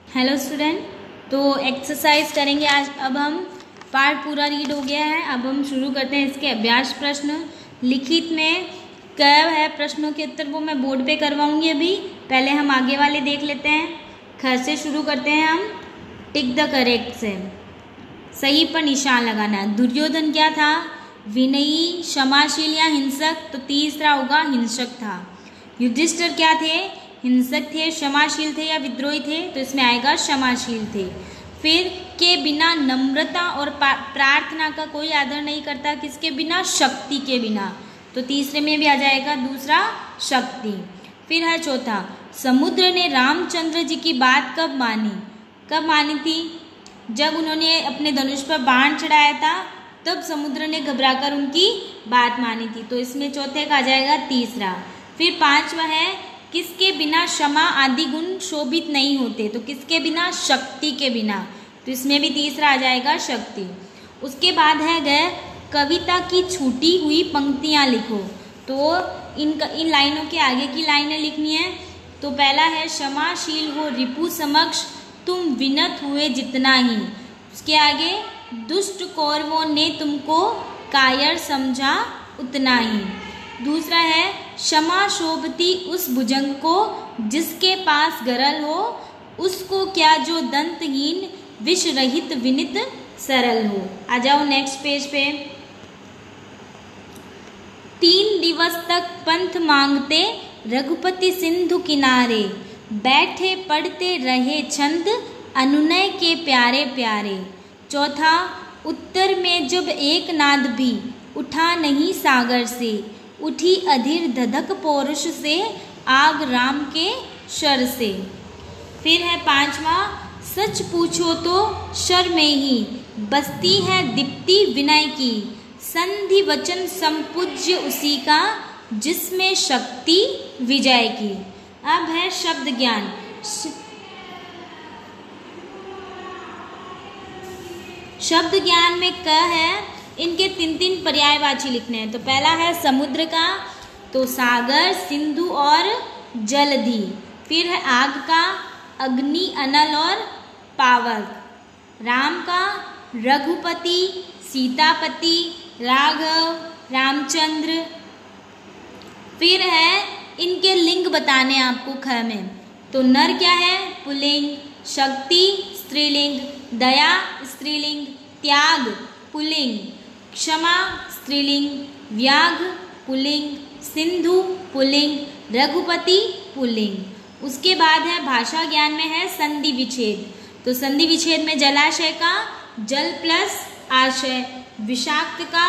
Hello student, तो exercise करेंगे आज। अब हम पार्ट पूरा रीड हो गया है। अब हम शुरू करते हैं इसके अभ्यास प्रश्न। लिखित में क्या है प्रश्नों के उत्तर वो मैं बोर्ड पे करवाऊंगी। अभी पहले हम आगे वाले देख लेते हैं। ख से शुरू करते हैं हम। टिक द करेक्ट से सही पर निशान लगाना है। दुर्योधन क्या था? विनयी, क्षमाशील या हिंसक? तो तीसरा होगा हिंसक था। युधिष्ठिर क्या थे? हिंसक थे, क्षमाशील थे या विद्रोही थे? तो इसमें आएगा क्षमाशील थे। फिर के बिना नम्रता और प्रार्थना का कोई आदर नहीं करता। किसके बिना? शक्ति के बिना। तो तीसरे में भी आ जाएगा दूसरा शक्ति। फिर है चौथा, समुद्र ने रामचंद्र जी की बात कब मानी? कब मानी थी? जब उन्होंने अपने धनुष पर बाण चढ़ाया था, तब समुद्र ने घबराकर उनकी बात मानी थी। तो इसमें चौथे का आ जाएगा तीसरा। फिर पांचवा है, किसके बिना क्षमा आदि गुण शोभित नहीं होते? तो किसके बिना? शक्ति के बिना। तो इसमें भी तीसरा आ जाएगा शक्ति। उसके बाद है गए कविता की छूटी हुई पंक्तियां लिखो। तो इन लाइनों के आगे की लाइनें लिखनी है। तो पहला है, क्षमाशील हो रिपु समक्ष तुम विनत हुए जितना ही। उसके आगे, दुष्ट कौरवों ने तुमको कायर समझा उतना ही। दूसरा है, क्षमा शोभती उस भुजंग को जिसके पास गरल हो, उसको क्या जो दंतहीन विष रहित विनित सरल हो। आ जाओ नेक्स्ट पेज पे। 3 दिवस तक पंथ मांगते रघुपति सिंधु किनारे, बैठे पढ़ते रहे छंद अनुनय के प्यारे प्यारे। चौथा, उत्तर में जब एक नाद भी उठा नहीं सागर से, उठी अधीर धधक पौरुष से आग राम के शर से। फिर है पांचवा, सच पूछो तो शर में ही बसती है दीप्ति विनय की, संधि वचन संपूज्य उसी का जिसमें शक्ति विजय की। अब है शब्द ज्ञान। शब्द ज्ञान में क है, इनके 3 पर्यायवाची लिखने हैं। तो पहला है समुद्र का, तो सागर, सिंधु और जलधि। फिर है आग का, अग्नि, अनल और पावक। राम का, रघुपति, सीतापति, राघव, रामचंद्र। फिर है इनके लिंग बताने आपको ख में। तो नर क्या है? पुल्लिंग, शक्ति स्त्रीलिंग, दया स्त्रीलिंग, त्याग पुल्लिंग, क्षमा स्त्रीलिंग, व्याघ्र pulling, Sindhu pulling, Raghupati pulling. उसके बाद है भाषा ज्ञान में है संधि विच्छेद। तो संधि विच्छेद में जलाशय का जल प्लस आशय, विषाक्त का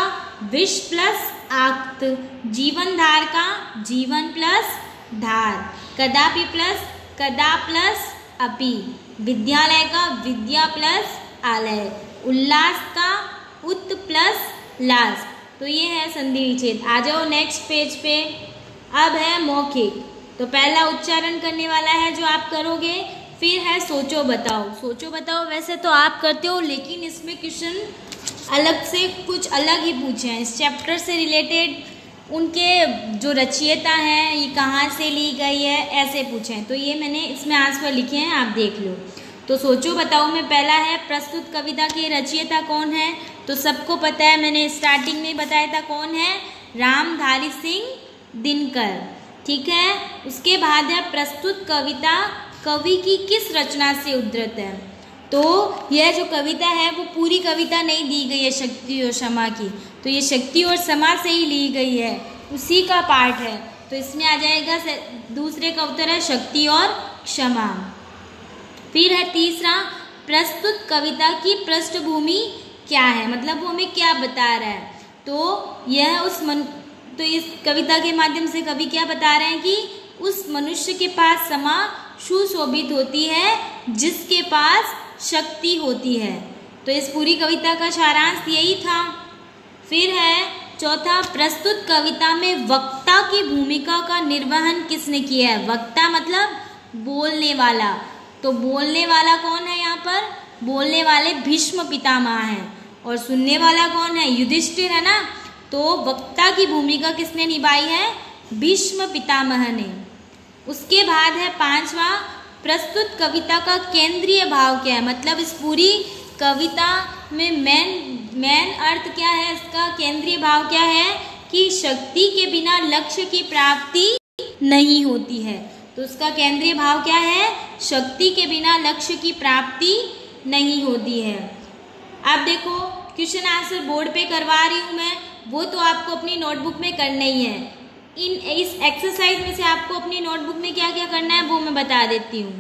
विष प्लस आक्त, जीवनधार का जीवन प्लस धार, कदापि प्लस कदा प्लस अपि, विद्यालय का विद्या प्लस आलय, उल्लास का उत प्लस लास। तो ये है संधि विच्छेद। आ जाओ नेक्स्ट पेज पे। अब है मौखिक। तो पहला उच्चारण करने वाला है जो आप करोगे। फिर है सोचो बताओ। सोचो बताओ वैसे तो आप करते हो, लेकिन इसमें क्वेश्चन अलग से कुछ अलग ही पूछे हैं। इस चैप्टर से रिलेटेड उनके जो रचयिता हैं, ये कहाँ से ली गई है, ऐसे पूछे हैं। तो ये मैंने इसमें आंसर लिखे हैं, आप देख लो। तो सोचो बताओ में पहला है, प्रस्तुत कविता के रचयिता कौन है? तो सबको पता है, मैंने स्टार्टिंग में बताया था कौन है, रामधारी सिंह दिनकर। ठीक है। उसके बाद है प्रस्तुत कविता कवि की किस रचना से उद्धृत है? तो यह जो कविता है वो पूरी कविता नहीं दी गई है शक्ति और क्षमा की, तो ये शक्ति और क्षमा से ही ली गई है, उसी का पार्ट है। तो इसमें आ जाएगा दूसरे का उत्तर है शक्ति और क्षमा। फिर है तीसरा, प्रस्तुत कविता की पृष्ठभूमि क्या है? मतलब वो हमें क्या बता रहा है? तो यह तो इस कविता के माध्यम से कवि क्या बता रहे हैं कि उस मनुष्य के पास क्षमा सुशोभित होती है जिसके पास शक्ति होती है। तो इस पूरी कविता का सारांश यही था। फिर है चौथा, प्रस्तुत कविता में वक्ता की भूमिका का निर्वहन किसने किया है? वक्ता मतलब बोलने वाला। तो बोलने वाला कौन है यहाँ पर? बोलने वाले भीष्म पितामह हैं। और सुनने वाला कौन है? युधिष्ठिर है ना। तो वक्ता की भूमिका किसने निभाई है? भीष्म पितामह ने। उसके बाद है पांचवा, प्रस्तुत कविता का केंद्रीय भाव क्या है, मतलब इस पूरी कविता में मेन अर्थ क्या है, इसका केंद्रीय भाव क्या है कि शक्ति के बिना लक्ष्य की प्राप्ति नहीं होती है। तो उसका केंद्रीय भाव क्या है, शक्ति के बिना लक्ष्य की प्राप्ति नहीं होती है। अब देखो क्वेश्चन आंसर बोर्ड पे करवा रही हूँ मैं, वो तो आपको अपनी नोटबुक में करना ही है। इस एक्सरसाइज में से आपको अपनी नोटबुक में क्या क्या करना है वो मैं बता देती हूँ।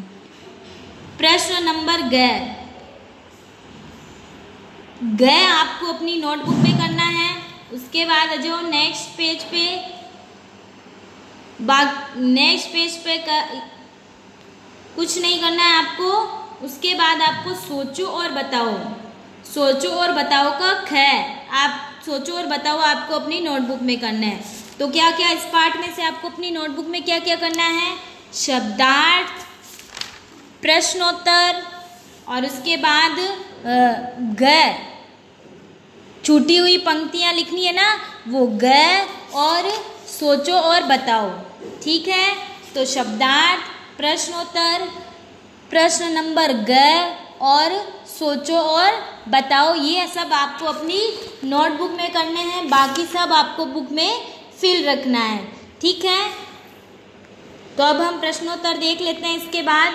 प्रश्न नंबर ग आपको अपनी नोटबुक में करना है। उसके बाद जो नेक्स्ट पेज पे कुछ नहीं करना है आपको। उसके बाद आपको सोचो और बताओ, सोचो और बताओ का ख, आप सोचो और बताओ आपको अपनी नोटबुक में करना है। तो क्या क्या इस पार्ट में से आपको अपनी नोटबुक में क्या क्या करना है, शब्दार्थ, प्रश्नोत्तर और उसके बाद ग, छूटी हुई पंक्तियां लिखनी है ना, वो ग और सोचो और बताओ। ठीक है, तो शब्दार्थ, प्रश्नोत्तर, प्रश्न नंबर ग और सोचो और बताओ, ये सब आपको अपनी नोटबुक में करने हैं, बाकी सब आपको बुक में फिल रखना है। ठीक है, तो अब हम प्रश्नोत्तर देख लेते हैं इसके बाद।